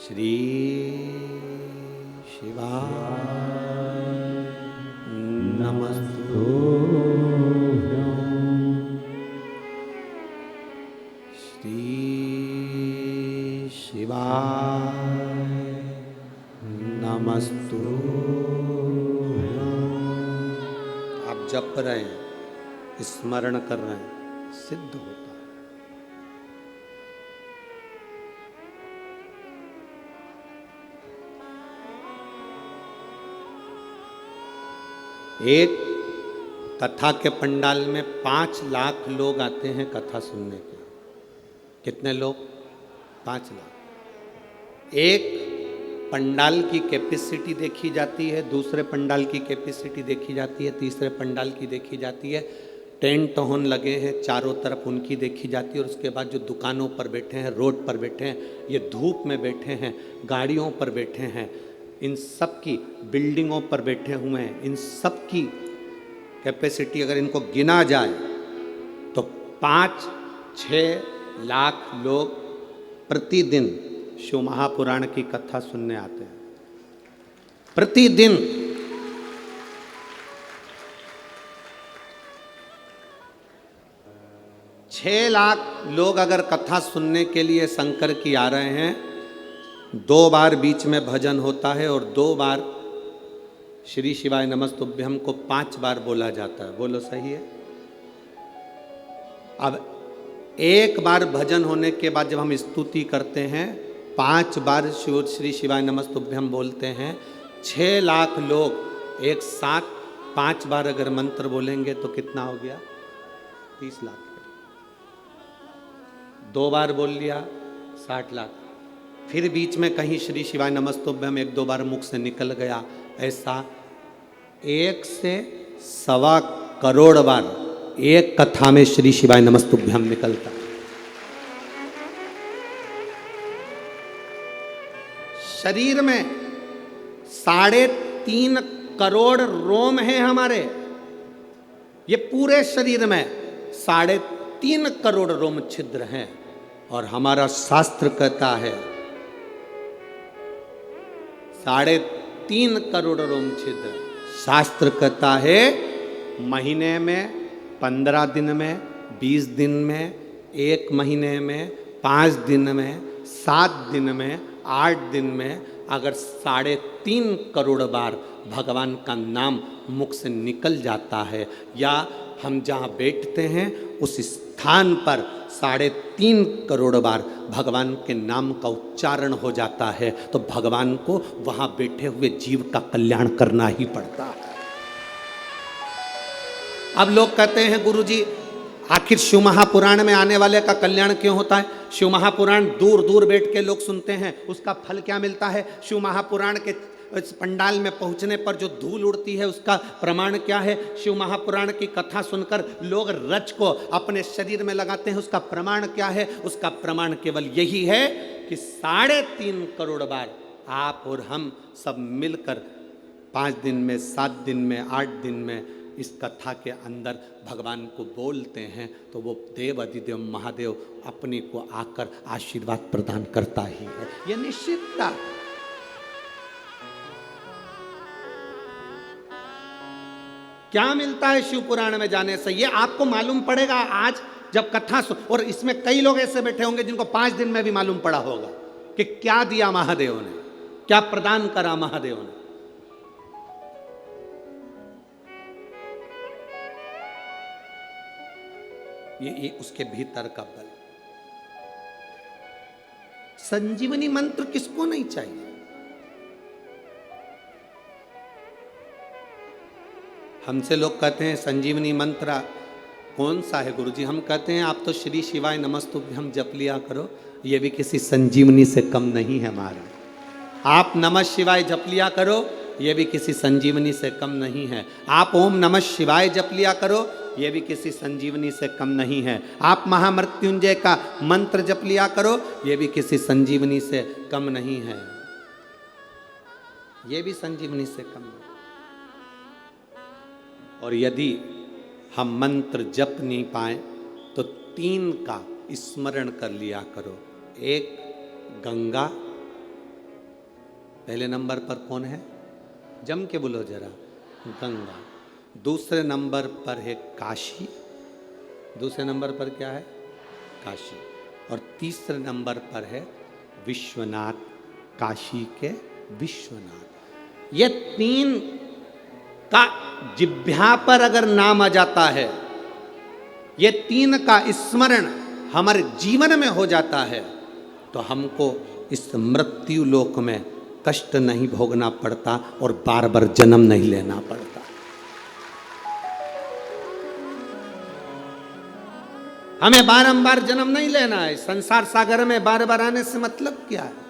श्री शिवाय नमस्तुभ्यं। श्री शिवाय नमस्तुभ्यं। आप जप रहे हैं, स्मरण कर रहे हैं, सिद्ध होता है। एक कथा के पंडाल में 5 लाख लोग आते हैं कथा सुनने के। कितने लोग? 5 लाख। एक पंडाल की कैपेसिटी देखी जाती है, दूसरे पंडाल की कैपेसिटी देखी जाती है, तीसरे पंडाल की देखी जाती है। टेंट होन लगे हैं चारों तरफ, उनकी देखी जाती है। और उसके बाद जो दुकानों पर बैठे हैं, रोड पर बैठे हैं, ये धूप में बैठे हैं, गाड़ियों पर बैठे हैं, इन सब की, बिल्डिंगों पर बैठे हुए हैं, इन सब की कैपेसिटी अगर इनको गिना जाए तो 5-6 लाख लोग प्रतिदिन शिव महापुराण की कथा सुनने आते हैं। प्रतिदिन। छह लाख लोग अगर कथा सुनने के लिए शंकर की आ रहे हैं, 2 बार बीच में भजन होता है और 2 बार श्री शिवाय नमस्तुभ्यम को 5 बार बोला जाता है। बोलो सही है? अब 1 बार भजन होने के बाद जब हम स्तुति करते हैं, 5 बार श्री शिवाय नमस्तुभ्यम बोलते हैं, 6 लाख लोग एक साथ 5 बार अगर मंत्र बोलेंगे तो कितना हो गया? 30 लाख। 2 बार बोल लिया, 60 लाख। फिर बीच में कहीं श्री शिवाय नमस्तुभ्यम 1-2 बार मुख से निकल गया, ऐसा 1 से 1.25 करोड़ बार एक कथा में श्री शिवाय नमस्तुभ्यम निकलता है। शरीर में 3.5 करोड़ रोम हैं हमारे। ये पूरे शरीर में 3.5 करोड़ रोम छिद्र हैं। और हमारा शास्त्र कहता है 3.5 करोड़ रोम छिद्र। शास्त्र कहता है महीने में, 15 दिन में, 20 दिन में, 1 महीने में, 5 दिन में, 7 दिन में, 8 दिन में अगर 3.5 करोड़ बार भगवान का नाम मुख से निकल जाता है, या हम जहाँ बैठते हैं उस स्थान पर 3.5 करोड़ बार भगवान के नाम का उच्चारण हो जाता है, तो भगवान को वहाँ बैठे हुए जीव का कल्याण करना ही पड़ता है। अब लोग कहते हैं गुरुजी आखिर शिव महापुराण में आने वाले का कल्याण क्यों होता है? शिव महापुराण दूर दूर बैठ के लोग सुनते हैं, उसका फल क्या मिलता है? शिव महापुराण के इस पंडाल में पहुंचने पर जो धूल उड़ती है उसका प्रमाण क्या है? शिव महापुराण की कथा सुनकर लोग रच को अपने शरीर में लगाते हैं, उसका प्रमाण क्या है? उसका प्रमाण केवल यही है कि 3.5 करोड़ बार आप और हम सब मिलकर 5 दिन में, 7 दिन में, 8 दिन में इस कथा के अंदर भगवान को बोलते हैं, तो वो देव अधिदेव महादेव अपने को आकर आशीर्वाद प्रदान करता ही है। ये निश्चितता। क्या मिलता है शिव पुराण में जाने से? ये आपको मालूम पड़ेगा आज जब कथा सुन। और इसमें कई लोग ऐसे बैठे होंगे जिनको 5 दिन में भी मालूम पड़ा होगा कि क्या दिया महादेव ने, क्या प्रदान करा महादेव ने। ये उसके भीतर का बल। संजीवनी मंत्र किसको नहीं चाहिए? हमसे लोग कहते हैं संजीवनी मंत्र कौन सा है गुरुजी? हम कहते हैं आप तो श्री शिवाय नमस्तुभ्यम जप लिया करो, ये भी किसी संजीवनी से कम नहीं है हमारा। आप नमः शिवाय जप लिया करो, ये भी किसी संजीवनी से कम नहीं है। आप ओम नमः शिवाय जप लिया करो, ये भी किसी संजीवनी से कम नहीं है। आप महामृत्युंजय का मंत्र जप लिया करो, ये भी किसी संजीवनी से कम नहीं है। ये भी संजीवनी से कम नहीं। और यदि हम मंत्र जप नहीं पाए तो 3 का स्मरण कर लिया करो। 1 गंगा, पहले नंबर पर कौन है? जम के बोलो जरा, गंगा। दूसरे नंबर पर है काशी, दूसरे नंबर पर क्या है? काशी। और तीसरे नंबर पर है विश्वनाथ, काशी के विश्वनाथ। ये तीन का जिह्वा पर अगर नाम आ जाता है, ये तीन का स्मरण हमारे जीवन में हो जाता है, तो हमको इस मृत्यु लोक में कष्ट नहीं भोगना पड़ता और बार बार जन्म नहीं लेना पड़ता। हमें बारंबार जन्म नहीं लेना है। संसार सागर में बार बार आने से मतलब क्या है?